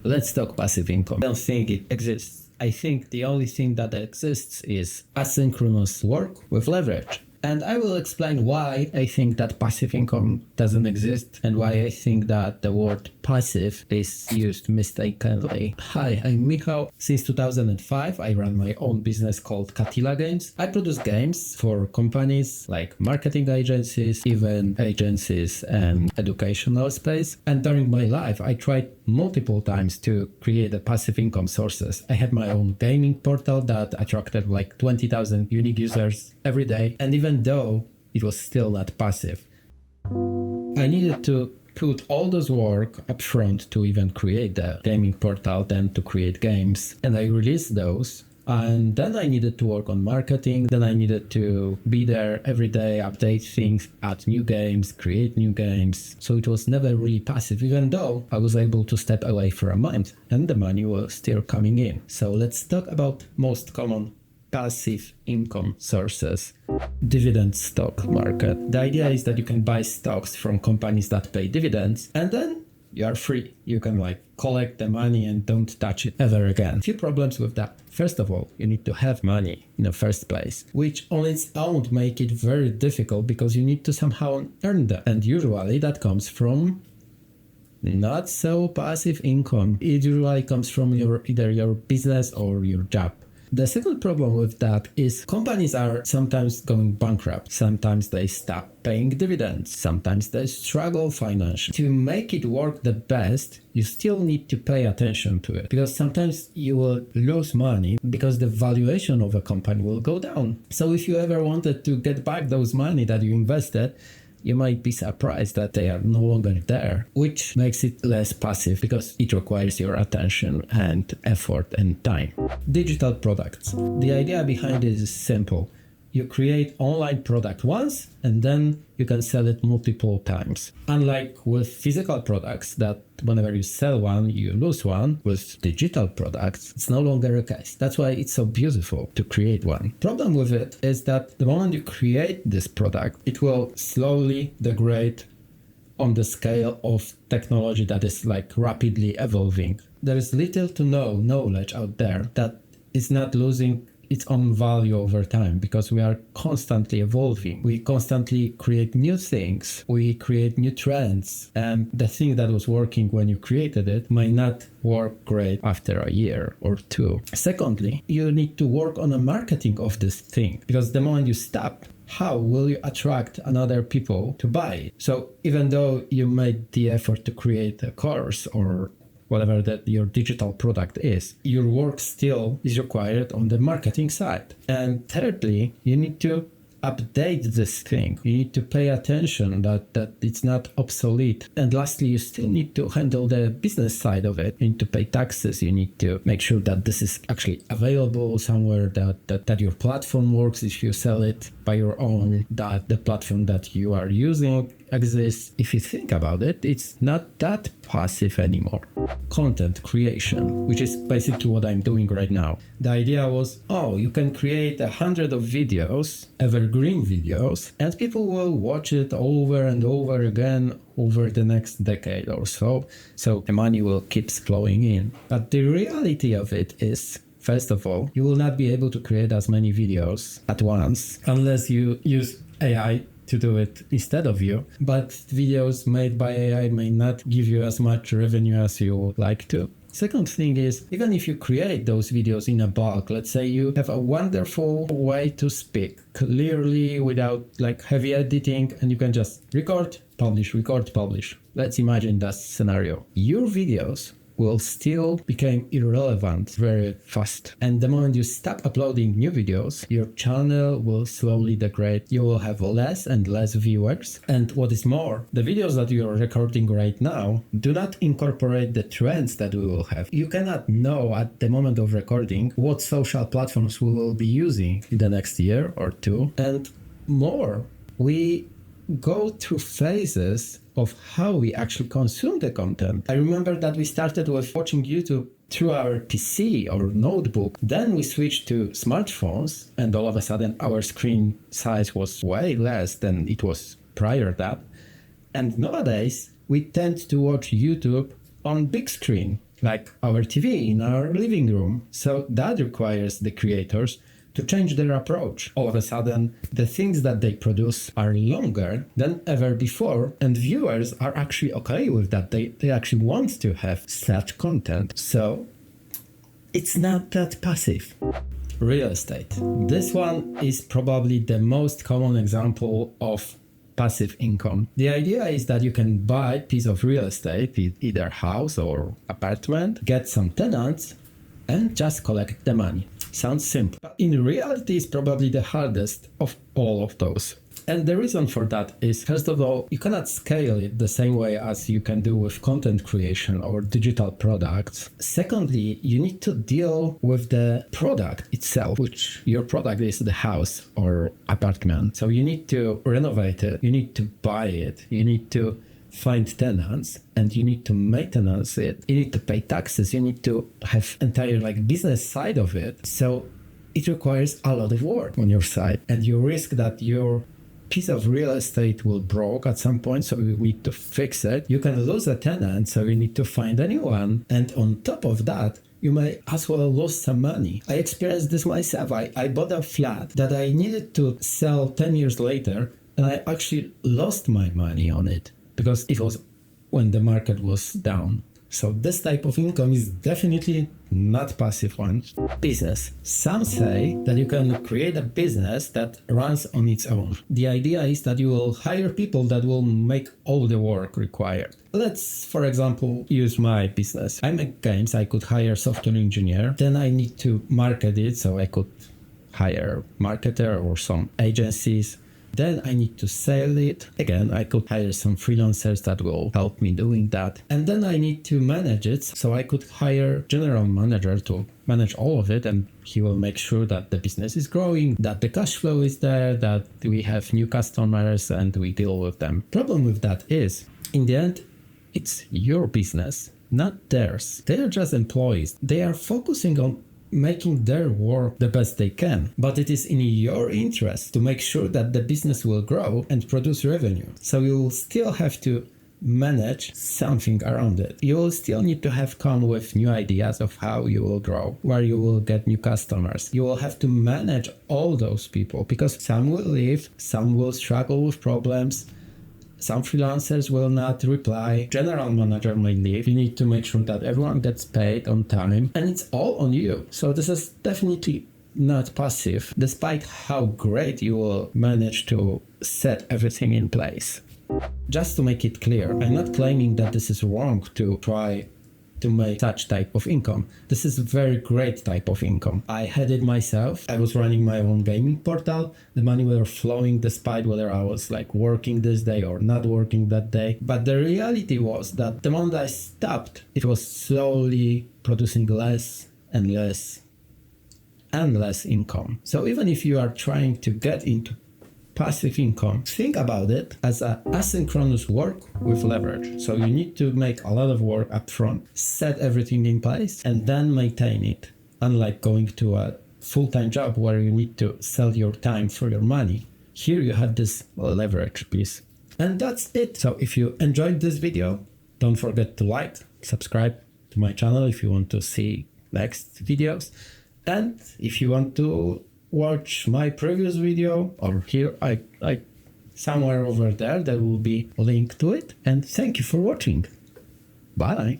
let's talk passive income. I don't think it exists. I think the only thing that exists is asynchronous work with leverage. And I will explain why I think that passive income doesn't exist and why I think that the word passive is used mistakenly. Hi, I'm Michał. Since 2005, I run my own business called Cieślak Games. I produce games for companies like marketing agencies, event agencies, and educational space. And during my life, I tried multiple times to create a passive income sources. I had my own gaming portal that attracted like 20,000 unique users every day. And even though it was still not passive, I needed to put all this work up front to even create the gaming portal, then to create games. And I released those. And then I needed to work on marketing. Then I needed to be there every day, update things, add new games, create new games. So it was never really passive, even though I was able to step away for a month and the money was still coming in. So let's talk about most common passive income sources. Dividend stock market. The idea is that you can buy stocks from companies that pay dividends and then you are free. You can collect the money and don't touch it ever again. A few problems with that. First of all, you need to have money in the first place, which on its own make it very difficult because you need to somehow earn that. And usually that comes from not so passive income. It usually comes from either your business or your job. The second problem with that is companies are sometimes going bankrupt. Sometimes they stop paying dividends. Sometimes they struggle financially. To make it work the best, you still need to pay attention to it because sometimes you will lose money because the valuation of a company will go down. So if you ever wanted to get back those money that you invested, you might be surprised that they are no longer there, which makes it less passive because it requires your attention and effort and time. Digital products. The idea behind it is simple. You create online product once and then you can sell it multiple times. Unlike with physical products that whenever you sell one, you lose one, with digital products, it's no longer a case. That's why it's so beautiful to create one. Problem with it is that the moment you create this product, it will slowly degrade on the scale of technology that is rapidly evolving. There is little to no knowledge out there that is not losing its own value over time because we are constantly evolving. We constantly create new things. We create new trends. And the thing that was working when you created it might not work great after a year or two. Secondly, you need to work on the marketing of this thing because the moment you stop, how will you attract another people to buy it? So even though you made the effort to create a course or whatever that your digital product is, your work still is required on the marketing side. And thirdly, you need to update this thing. You need to pay attention that it's not obsolete. And lastly, you still need to handle the business side of it. You need to pay taxes. You need to make sure that this is actually available somewhere, that your platform works if you sell it by your own, that the platform that you are using exists. If you think about it, it's not that passive anymore. Content creation, which is basically what I'm doing right now. The idea was, you can create 100 of videos, evergreen videos, and people will watch it over and over again over the next decade or so. So the money will keep flowing in. But the reality of it is, first of all, you will not be able to create as many videos at once unless you use AI to do it instead of you. But videos made by AI may not give you as much revenue as you would like to. Second thing is, even if you create those videos in a bulk, let's say you have a wonderful way to speak clearly without heavy editing, and you can just record, publish. Let's imagine that scenario. Your videos will still become irrelevant very fast. And the moment you stop uploading new videos, your channel will slowly degrade. You will have less and less viewers. And what is more, the videos that you are recording right now do not incorporate the trends that we will have. You cannot know at the moment of recording what social platforms we will be using in the next year or two. And more, we go through phases of how we actually consume the content. I remember that we started with watching YouTube through our PC or notebook. Then we switched to smartphones, and all of a sudden our screen size was way less than it was prior to that. And nowadays we tend to watch YouTube on big screen. like our TV in our living room. So that requires the creators to change their approach. All of a sudden, the things that they produce are longer than ever before, and viewers are actually okay with that. They actually want to have such content. So it's not that passive. Real estate. This one is probably the most common example of passive income. The idea is that you can buy a piece of real estate, either house or apartment, get some tenants, and just collect the money. Sounds simple, but in reality it's probably the hardest of all of those. And the reason for that is, first of all, you cannot scale it the same way as you can do with content creation or digital products. Secondly, you need to deal with the product itself, which your product is the house or apartment. So you need to renovate it, you need to buy it, you need to find tenants, and you need to maintenance it, you need to pay taxes, you need to have entire business side of it. So it requires a lot of work on your side, and you risk that your piece of real estate will broke at some point, so you need to fix it. You can lose a tenant, so you need to find a new one, and on top of that you may as well lose some money. I experienced this myself. I bought a flat that I needed to sell 10 years later, and I actually lost my money on it because it was when the market was down. So this type of income is definitely not passive one. Business. Some say that you can create a business that runs on its own. The idea is that you will hire people that will make all the work required. Let's, for example, use my business. I make games, I could hire a software engineer, then I need to market it, so I could hire a marketer or some agencies. Then I need to sell it. Again, I could hire some freelancers that will help me doing that. And then I need to manage it. So I could hire general manager to manage all of it, and he will make sure that the business is growing, that the cash flow is there, that we have new customers and we deal with them. Problem with that is, in the end, it's your business, not theirs. They are just employees. They are focusing on making their work the best they can. But it is in your interest to make sure that the business will grow and produce revenue. So you will still have to manage something around it. You will still need to have come with new ideas of how you will grow, where you will get new customers. You will have to manage all those people because some will leave, some will struggle with problems, some freelancers will not reply, general manager may leave. You need to make sure that everyone gets paid on time, and it's all on you. So this is definitely not passive, despite how great you will manage to set everything in place. Just to make it clear, I'm not claiming that this is wrong to try to make such type of income. This is a very great type of income. I had it myself. I was running my own gaming portal. The money were flowing despite whether I was working this day or not working that day. But the reality was that the moment I stopped, it was slowly producing less and less and less income. So even if you are trying to get into passive income, think about it as a asynchronous work with leverage. So you need to make a lot of work up front, set everything in place, and then maintain it. Unlike going to a full-time job where you need to sell your time for your money, here you have this leverage piece. And that's it. So if you enjoyed this video, don't forget to like, subscribe to my channel if you want to see next videos. And if you want to watch my previous video, or here, I somewhere over there will be a link to it. And thank you for watching. Bye.